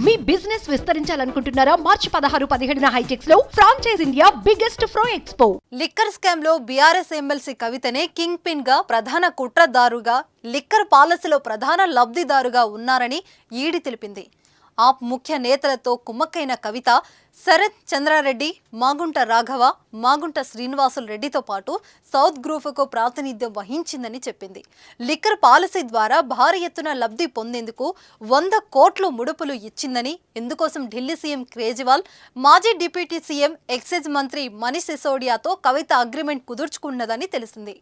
మీ business విస్తరించాలనుకుంటున్నారా? మార్చి 16-17 హైటెక్స్ లో franchise India biggest ఫ్రో expo. Liquor scam లో BRS MLC కవితనే king pin గా, ప్రధాన కుట్రదారుగా, లిక్కర్ పాలసీలో ప్రధాన లబ్ధిదారుగా ఉన్నారని ఈడీ తెలిపింది. ఆప్ ముఖ్య నేతలతో కుమ్మక్కైన కవిత శరత్ చంద్రారెడ్డి, మాగుంట రాఘవ, మాగుంట శ్రీనివాసులు రెడ్డితో పాటు సౌత్ గ్రూపుకు ప్రాతినిధ్యం వహించిందని చెప్పింది. లిక్కర్ పాలసీ ద్వారా భారీ ఎత్తున లబ్ధి పొందేందుకు 100 కోట్లు ముడుపులు ఇచ్చిందని, ఇందుకోసం ఢిల్లీ సీఎం కేజ్రీవాల్, మాజీ డిప్యూటీ సీఎం ఎక్సైజ్ మంత్రి మనీష్ సిసోడియాతో కవిత అగ్రిమెంట్ కుదుర్చుకున్నదని తెలిసింది.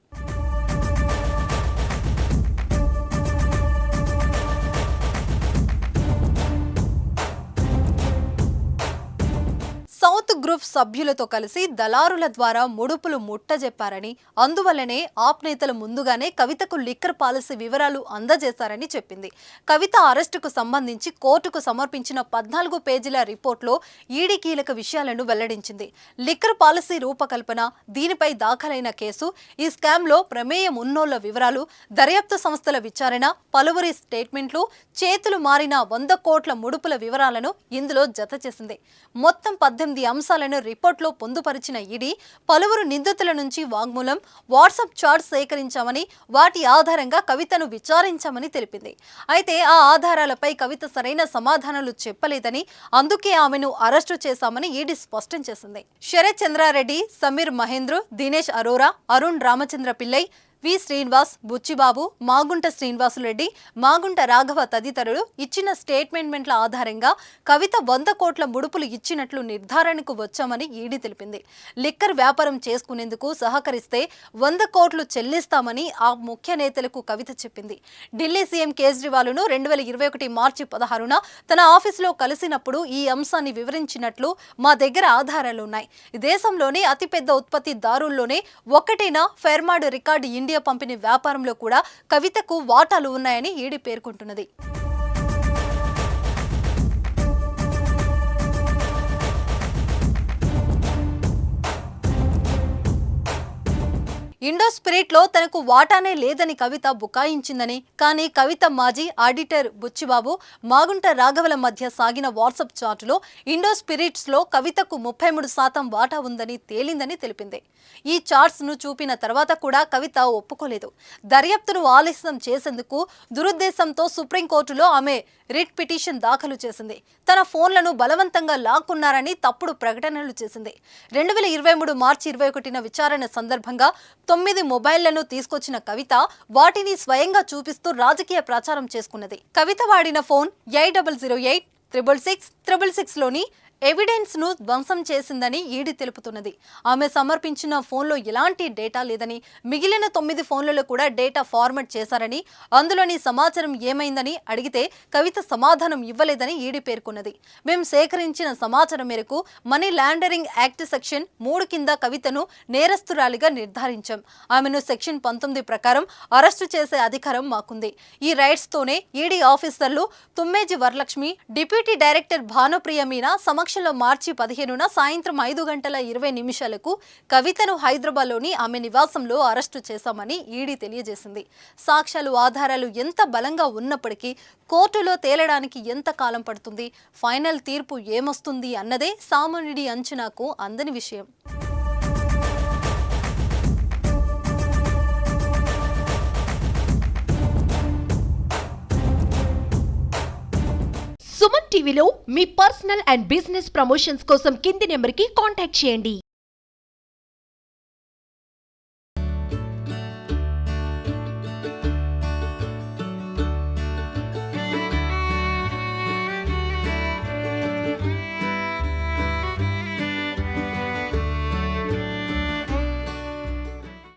సౌత్ గ్రూప్ సభ్యులతో కలిసి దళారుల ద్వారా ముడుపులు ముట్టజెప్పారని, అందువల్లనే ఆప్ నేతలు ముందుగానే కవితకు లిక్కర్ పాలసీ వివరాలు అందజేశారని చెప్పింది. కవిత అరెస్టుకు సంబంధించి కోర్టుకు సమర్పించిన 14 పేజీల రిపోర్టులో ఈడీ కీలక విషయాలను వెల్లడించింది. లిక్కర్ పాలసీ రూపకల్పన, దీనిపై దాఖలైన కేసు, ఈ స్కామ్లో ప్రమేయం ఉన్నోళ్ల వివరాలు, దర్యాప్తు సంస్థల విచారణ, పలువురి స్టేట్మెంట్లు, చేతులు మారిన 100 కోట్ల ముడుపుల వివరాలను ఇందులో జత చేసింది. మొత్తం 18 అంశాలను రిపోర్ట్లో పొందుపరిచిన ఈడీ పలువురు నిందితుల నుంచి వాంగ్మూలం, వాట్సాప్ చాట్స్ సేకరించామని, వాటి ఆధారంగా కవితను విచారించామని తెలిపింది. అయితే ఆ ఆధారాలపై కవిత సరైన సమాధానాలు చెప్పలేదని, అందుకే ఆమెను అరెస్టు చేశామని ఈడీ స్పష్టం చేసింది. శరత్ చంద్రారెడ్డి, సమీర్ మహేంద్ర, దినేష్ అరోరా, అరుణ్ రామచంద్ర పిల్లై, వి శ్రీనివాస్, బుచ్చిబాబు, మాగుంట శ్రీనివాసులరెడ్డి, మాగుంట రాఘవ తదితరులు ఇచ్చిన స్టేట్మెంట్ల ఆధారంగా కవిత 100 కోట్ల ముడుపులు ఇచ్చినట్లు నిర్ధారణకు వచ్చామని ఈడీ తెలిపింది. లిక్కర్ వ్యాపారం చేసుకునేందుకు సహకరిస్తే 100 కోట్లు చెల్లిస్తామని ఆ ముఖ్య నేతలకు కవిత చెప్పింది. ఢిల్లీ సీఎం కేజ్రీవాల్ను 2021 మార్చి 16న తన ఆఫీసులో కలిసినప్పుడు ఈ అంశాన్ని వివరించినట్లు మా దగ్గర ఆధారాలున్నాయి. దేశంలోనే అతిపెద్ద ఉత్పత్తిదారుల్లోనే ఒకటైన ఫెర్మాడ్ రికార్డు ఇండియా పంపిణీ వ్యాపారంలో కూడా కవితకు వాటాలు ఉన్నాయని ఈడీ పేర్కొంటున్నది. ఇండో స్పిరిట్ లో తనకు వాటానే లేదని కవిత బుకాయించిందని, కానీ కవిత మాజీ ఆడిటర్ బుచ్చిబాబు, మాగుంట రాఘవల మధ్య సాగిన వాట్సాప్ చాటులో ఇండో స్పిరిట్స్ లో కవితకు 33% వాటా ఉందని తేలిందని తెలిపింది. ఈ చార్ట్స్ ను చూపిన తర్వాత కూడా కవిత ఒప్పుకోలేదు. దర్యాప్తును ఆలస్యం చేసేందుకు దురుద్దేశంతో సుప్రీంకోర్టులో ఆమె రిట్ పిటిషన్ దాఖలు చేసింది. తన ఫోన్లను బలవంతంగా లాక్కున్నారని తప్పుడు ప్రకటనలు చేసింది. 2023 మార్చి 21న విచారణ సందర్భంగా 9 మొబైళ్లను తీసుకొచ్చిన కవిత వాటిని స్వయంగా చూపిస్తూ రాజకీయ ప్రచారం చేసుకున్నది. కవిత వాడిన ఫోన్ 8008 666 666 లోని ఎవిడెన్స్ ను ధ్వంసం చేసిందని ఈడీ తెలుపుతున్నది. ఆమె సమర్పించిన ఫోన్లో ఎలాంటి డేటా లేదని, మిగిలిన 9 ఫోన్లలో కూడా డేటా ఫార్మాట్ చేశారని, అందులోని సమాచారం ఏమైందని అడిగితే కవిత సమాధానం ఇవ్వలేదని ఈడీ పేర్కొన్నది. మేము సేకరించిన సమాచారం మేరకు మనీ లాండరింగ్ యాక్ట్ సెక్షన్ 3 కింద కవితను నేరస్తురాలిగా నిర్ధారించాం. ఆమెను సెక్షన్ 19 ప్రకారం అరెస్టు చేసే అధికారం మాకుంది. ఈ రైట్స్ తోనే ఈడీ ఆఫీసర్లు తుమ్మేజి వరలక్ష్మి, డిప్యూటీ డైరెక్టర్ భానుప్రియ మీనా సమక్షంలో మార్చి 15న సాయంత్రం 5:20 కవితను హైదరాబాద్లోని ఆమె నివాసంలో అరెస్టు చేశామని ఈడీ తెలియజేసింది. సాక్ష్యాలు, ఆధారాలు ఎంత బలంగా ఉన్నప్పటికీ కోర్టులో తేలడానికి ఎంత కాలం పడుతుంది, ఫైనల్ తీర్పు ఏమొస్తుంది అన్నదే సామాన్యుడి అంచనాకు అందని విషయం. సుమన్ టీవీలో మీ పర్సనల్ అండ్ బిజినెస్ ప్రమోషన్స్ కోసం కింది నెంబర్కి కాంటాక్ట్ చేయండి.